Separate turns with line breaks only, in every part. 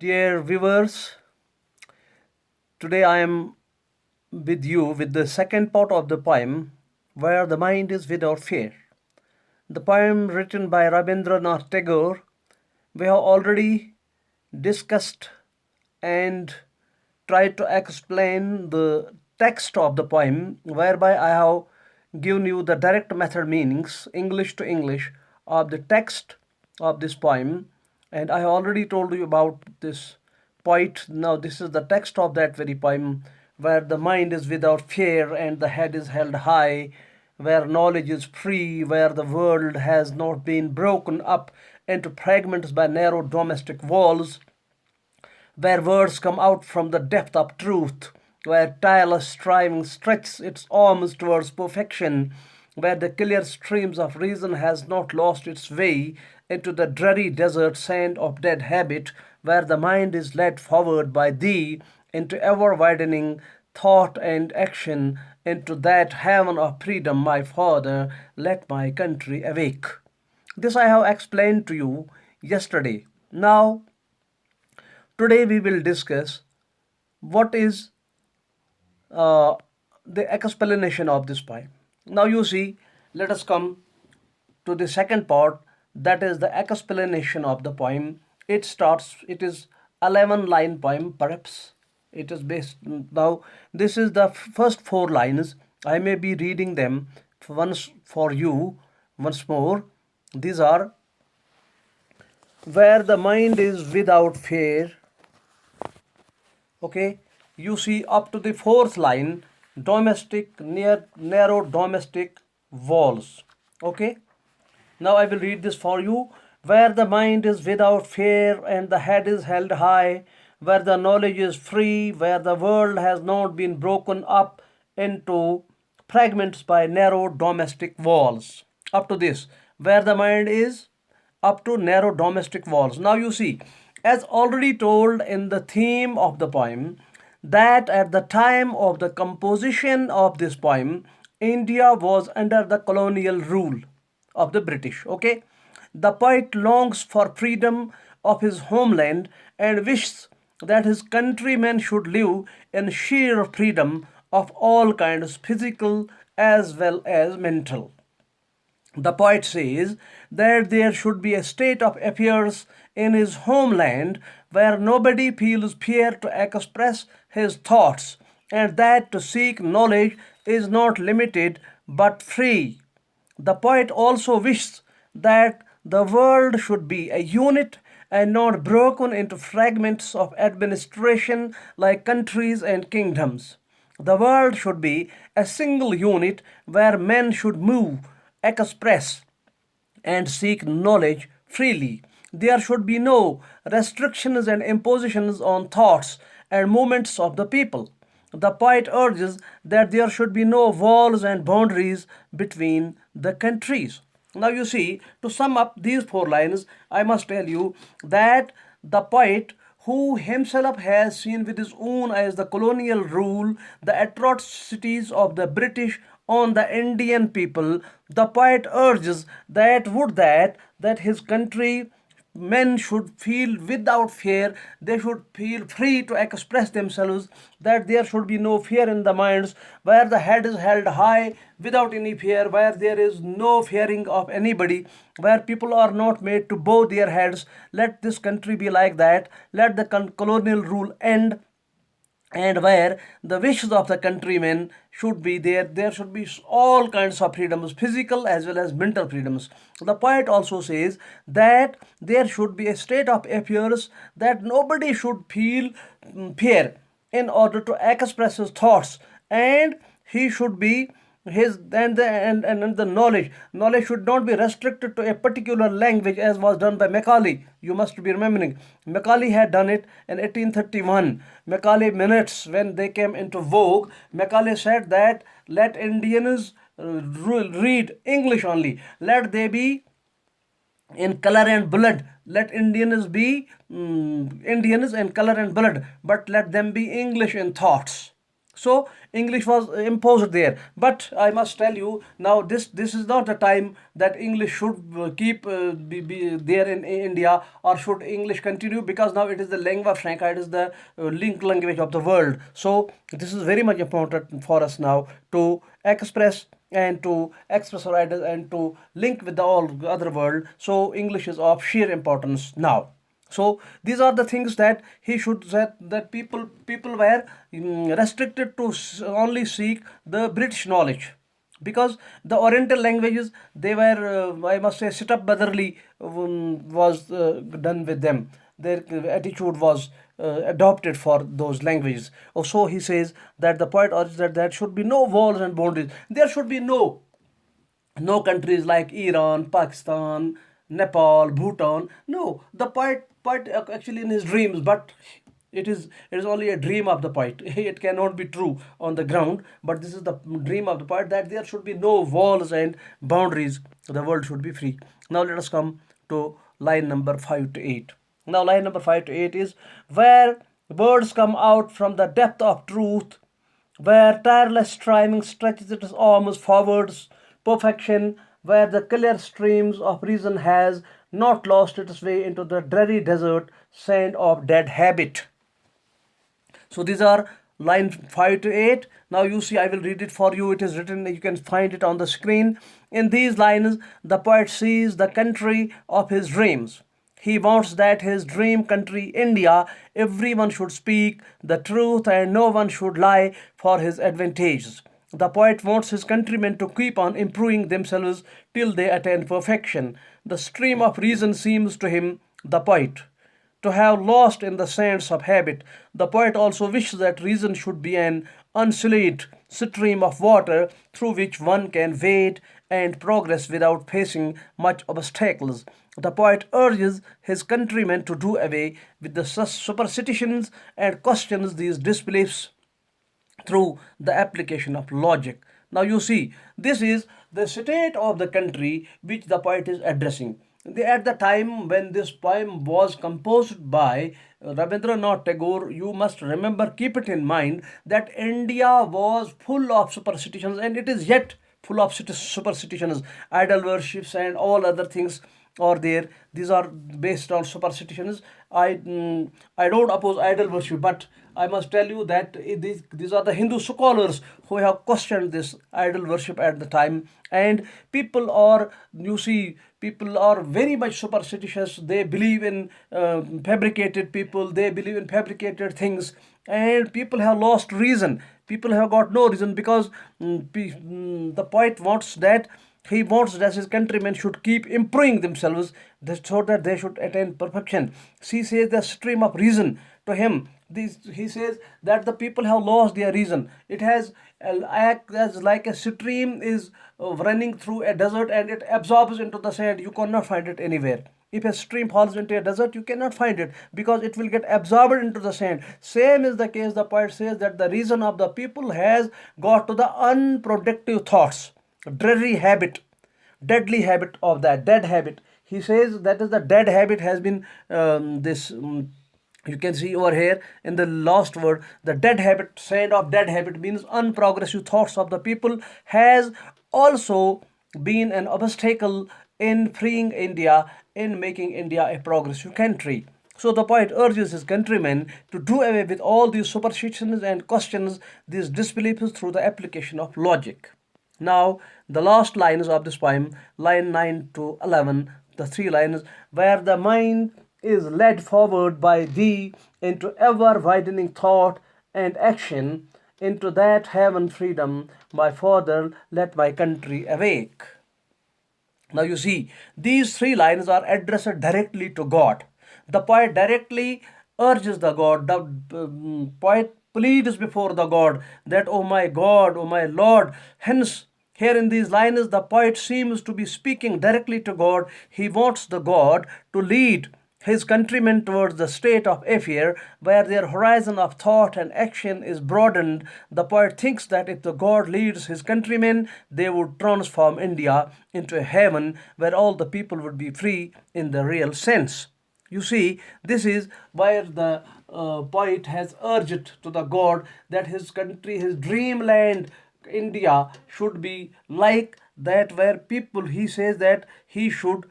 Dear viewers, today I am with you with the second part of the poem, Where the Mind is Without Fear. The poem written by Rabindranath Tagore, we have already discussed and tried to explain the text of the poem, whereby I have given you the direct method meanings, English to English, of the text of this poem. And I already told you about this poet. Now, this is the text of that very poem, where the mind is without fear and the head is held high, where knowledge is free, where the world has not been broken up into fragments by narrow domestic walls, where words come out from the depth of truth, where tireless striving stretches its arms towards perfection, where the clear streams of reason has not lost its way into the dreary desert sand of dead habit, where the mind is led forward by thee into ever-widening thought and action, into that heaven of freedom, my Father, let my country awake. This I have explained to you yesterday. Now, today we will discuss what is uh, the explanation of this poem. Now you see, let us come to the second part, that is the explanation of the poem. It is 11 line poem perhaps. It is based, now this is the first four lines. I may be reading them once for you once more. These are, where the mind is without fear. Okay, you see up to the fourth line, domestic, narrow domestic walls. Okay, now I will read this for you. Where the mind is without fear and the head is held high, where the knowledge is free, where the world has not been broken up into fragments by narrow domestic walls. Up to this, where the mind is up to narrow domestic walls. Now you see, as already told in the theme of the poem, that at the time of the composition of this poem, India was under the colonial rule of the British. Okay, the poet longs for freedom of his homeland and wishes that his countrymen should live in sheer freedom of all kinds, physical as well as mental. The poet says that there should be a state of affairs in his homeland where nobody feels fear to express his thoughts, and that to seek knowledge is not limited but free. The poet also wishes that the world should be a unit and not broken into fragments of administration like countries and kingdoms. The world should be a single unit where men should move, express, and seek knowledge freely. There should be no restrictions and impositions on thoughts and movements of the people. The poet urges that there should be no walls and boundaries between the countries. Now, you see, to sum up these four lines, I must tell you that the poet, who himself has seen with his own eyes the colonial rule, the atrocities of the British on the Indian people, the poet urges that would that his country men should feel without fear, they should feel free to express themselves, that there should be no fear in the minds, where the head is held high without any fear, where there is no fearing of anybody, where people are not made to bow their heads. Let this country be like that. Let the colonial rule end, and where the wishes of the countrymen should be there should be all kinds of freedoms, physical as well as mental freedoms. The poet also says that there should be a state of affairs that nobody should feel fear in order to express his thoughts, and he should be his and the knowledge should not be restricted to a particular language, as was done by Macaulay. You must be remembering, Macaulay had done it in 1831. Macaulay minutes, when they came into vogue, Macaulay said that let Indians read English only, let they be in color and blood, let Indians be Indians in color and blood, but let them be English in thoughts. So English was imposed there. But I must tell you now, this is not the time that English should keep be there in India, or should English continue, because now it is the lingua franca, it is the link language of the world. So this is very much important for us now to express our ideas and to link with the all other world. So English is of sheer importance now. So these are the things that he should, that people were restricted to only seek the British knowledge, because the Oriental languages, they were I must say sit up brotherly was done with them. Their attitude was adopted for those languages. So he says that the point is that there should be no walls and boundaries. There should be no countries like Iran, Pakistan, Nepal, Bhutan. No, the poet actually in his dreams, but it is only a dream of the poet. It cannot be true on the ground, but this is the dream of the poet, that there should be no walls and boundaries. The world should be free. Now let us come to line number 5 to 8. Now line number 5 to 8 is, where birds come out from the depth of truth, where tireless striving stretches its arms forwards, perfection, where the clear streams of reason has not lost its way into the dreary desert sand of dead habit. So these are line 5 to 8. Now you see, I will read it for you. It is written, you can find it on the screen. In these lines, the poet sees the country of his dreams. He wants that his dream country, India, everyone should speak the truth and no one should lie for his advantages. The poet wants his countrymen to keep on improving themselves till they attain perfection. The stream of reason seems to him, the poet, to have lost in the sands of habit. The poet also wishes that reason should be an unsullied stream of water through which one can wade and progress without facing much obstacles. The poet urges his countrymen to do away with the superstitions and questions these disbeliefs through the application of logic. Now you see, this is the state of the country which the poet is addressing. At the time when this poem was composed by Rabindranath Tagore, you must remember, keep it in mind, that India was full of superstitions, and it is yet full of superstitions, idol worships, and all other things are there. These are based on superstitions. I don't oppose idol worship, but I must tell you that these are the Hindu scholars who have questioned this idol worship at the time. And people are, you see, people are very much superstitious. They believe in fabricated people, they believe in fabricated things, and people have lost reason. People have got no reason, because the poet wants that, he wants that his countrymen should keep improving themselves so that they should attain perfection. He says the stream of reason to him. He says that the people have lost their reason. It has act as like a stream is running through a desert and it absorbs into the sand. You cannot find it anywhere. If a stream falls into a desert, you cannot find it because it will get absorbed into the sand. Same is the case. The poet says that the reason of the people has got to the unproductive thoughts, dreary habit, deadly habit of that dead habit. He says that is the dead habit has been this you can see over here in the last word, the dead habit, sand of dead habit means unprogressive thoughts of the people, has also been an obstacle in freeing India, in making India a progressive country. So the poet urges his countrymen to do away with all these superstitions and questions these disbeliefs through the application of logic. Now, the last lines of this poem, line 9 to 11, the three lines, where the mind is led forward by thee into ever widening thought and action, into that heaven freedom, my father, let my country awake. Now you see, these three lines are addressed directly to God. The poet directly urges the God. The poet pleads before the God that, oh my God, oh my Lord. Hence, here in these lines, the poet seems to be speaking directly to God. He wants the God to lead his countrymen towards the state of affair where their horizon of thought and action is broadened. The poet thinks that if the God leads his countrymen, they would transform India into a heaven where all the people would be free in the real sense. You see, this is where the poet has urged to the god that his country, his dreamland India, should be like that, where people, he says that he should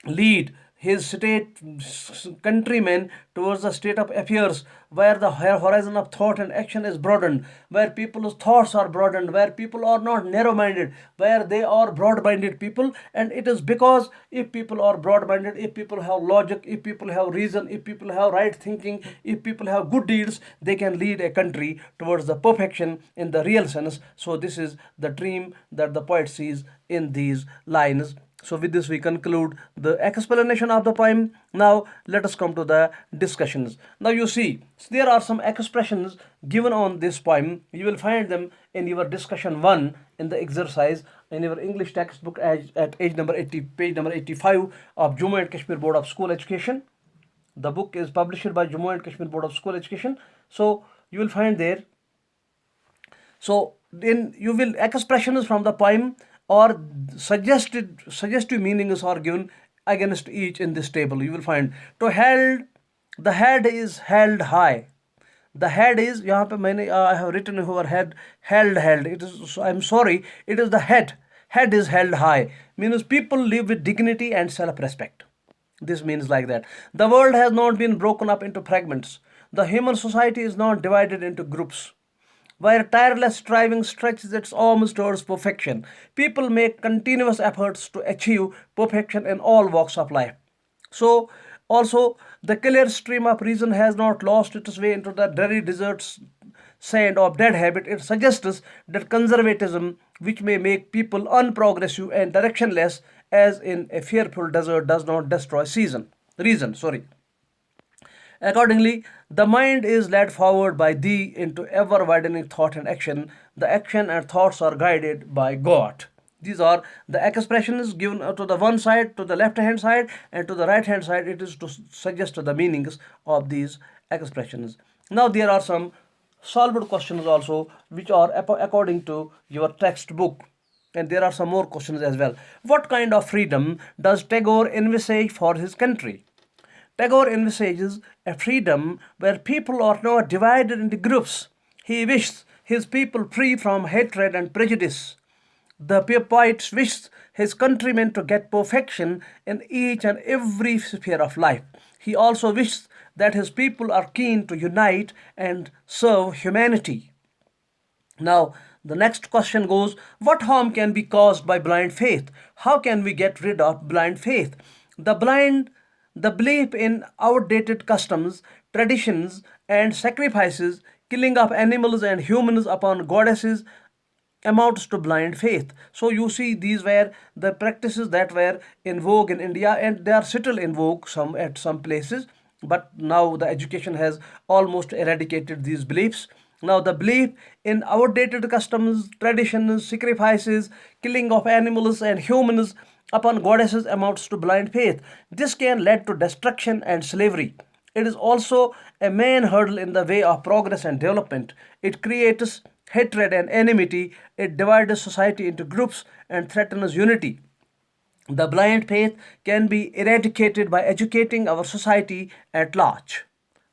lead his state countrymen towards a state of affairs where the horizon of thought and action is broadened, where people's thoughts are broadened, where people are not narrow-minded, where they are broad-minded people. And it is because if people are broad-minded, if people have logic, if people have reason, if people have right thinking, if people have good deeds, they can lead a country towards the perfection in the real sense. So this is the dream that the poet sees in these lines. So with this we conclude the explanation of the poem. Now let us come to the discussions. Now you see, there are some expressions given on this poem. You will find them in your discussion 1 in the exercise in your English textbook at page number 85 of Jammu and Kashmir Board of School Education. The book is published by Jammu and Kashmir Board of School Education. So you will find there. So then you will expressions from the poem or suggestive meanings are given against each in this table. You will find to held, the head is held high. The head is, यहाँ पे मैंने I have written over head, held. It is, I'm sorry, it is the head. Head is held high, means people live with dignity and self-respect. This means like that. The world has not been broken up into fragments. The human society is not divided into groups, where tireless striving stretches its arms towards perfection. People make continuous efforts to achieve perfection in all walks of life. So, also, the clear stream of reason has not lost its way into the dreary desert's sand of dead habit. It suggests that conservatism, which may make people unprogressive and directionless, as in a fearful desert, does not destroy reason. Accordingly, the mind is led forward by thee into ever-widening thought and action. The action and thoughts are guided by God. These are the expressions given to the one side, to the left-hand side, and to the right-hand side. It is to suggest the meanings of these expressions. Now, there are some solved questions also, which are according to your textbook. And there are some more questions as well. What kind of freedom does Tagore envisage for his country? Tagore envisages a freedom where people are not divided into groups. He wishes his people free from hatred and prejudice. The poet wishes his countrymen to get perfection in each and every sphere of life. He also wishes that his people are keen to unite and serve humanity. Now, the next question goes, what harm can be caused by blind faith? How can we get rid of blind faith? The belief in outdated customs, traditions, and sacrifices, killing of animals and humans upon goddesses, amounts to blind faith. So you see, these were the practices that were in vogue in India, and they are still in vogue at some places. But now the education has almost eradicated these beliefs. Now the belief in outdated customs, traditions, sacrifices, killing of animals and humans upon goddesses amounts to blind faith. This can lead to destruction and slavery. It is also a main hurdle in the way of progress and development. It creates hatred and enmity. It divides society into groups and threatens unity. The blind faith can be eradicated by educating our society at large.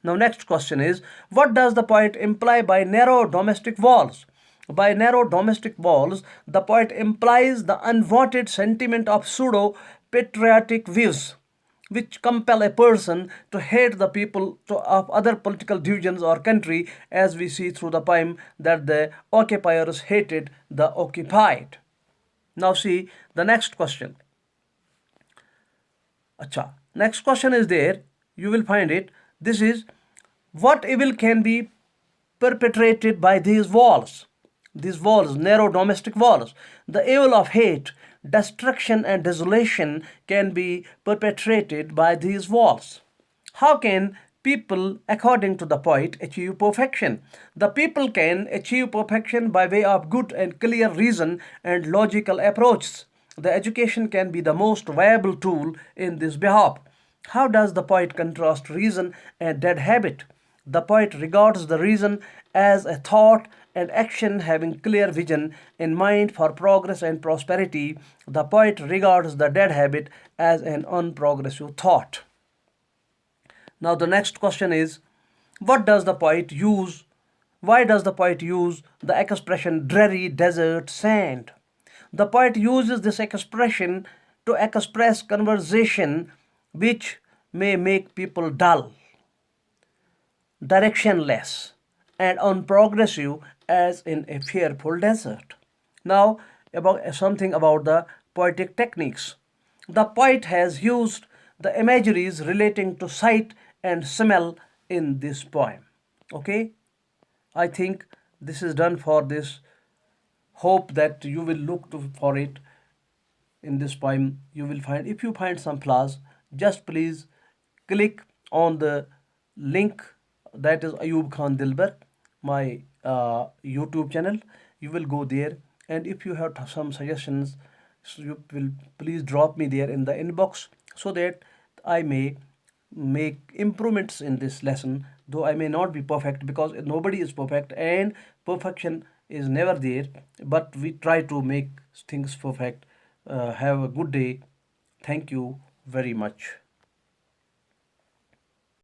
Now, next question is, what does the poet imply by narrow domestic walls? By narrow domestic walls, the poet implies the unwanted sentiment of pseudo-patriotic views, which compel a person to hate the people of other political divisions or country, as we see through the poem that the occupiers hated the occupied. Now see the next question. Next question is there. You will find it. This is, what evil can be perpetrated by these walls? These walls, narrow domestic walls. The evil of hate, destruction, and desolation can be perpetrated by these walls. How can people, according to the poet, achieve perfection? The people can achieve perfection by way of good and clear reason and logical approaches. The education can be the most viable tool in this behalf. How does the poet contrast reason and dead habit? The poet regards the reason as a thought and action having clear vision in mind for progress and prosperity. The poet regards the dead habit as an unprogressive thought. Now the next question is, What does the poet use? Why does the poet use the expression dreary desert sand? The poet uses this expression to express conversation which may make people dull, directionless, and unprogressive as in a fearful desert. Now, about something about the poetic techniques. The poet has used the imageries relating to sight and smell in this poem. Okay, I think this is done for this. Hope that you will look for it in this poem. You will find, if you find some flaws, just please click on the link, that is Ayub Khan Dilber, my YouTube channel. You will go there, and if you have some suggestions, so you will please drop me there in the inbox, so that I may make improvements in this lesson, though I may not be perfect, because nobody is perfect and perfection is never there, but we try to make things perfect. Have a good day. Thank you very much.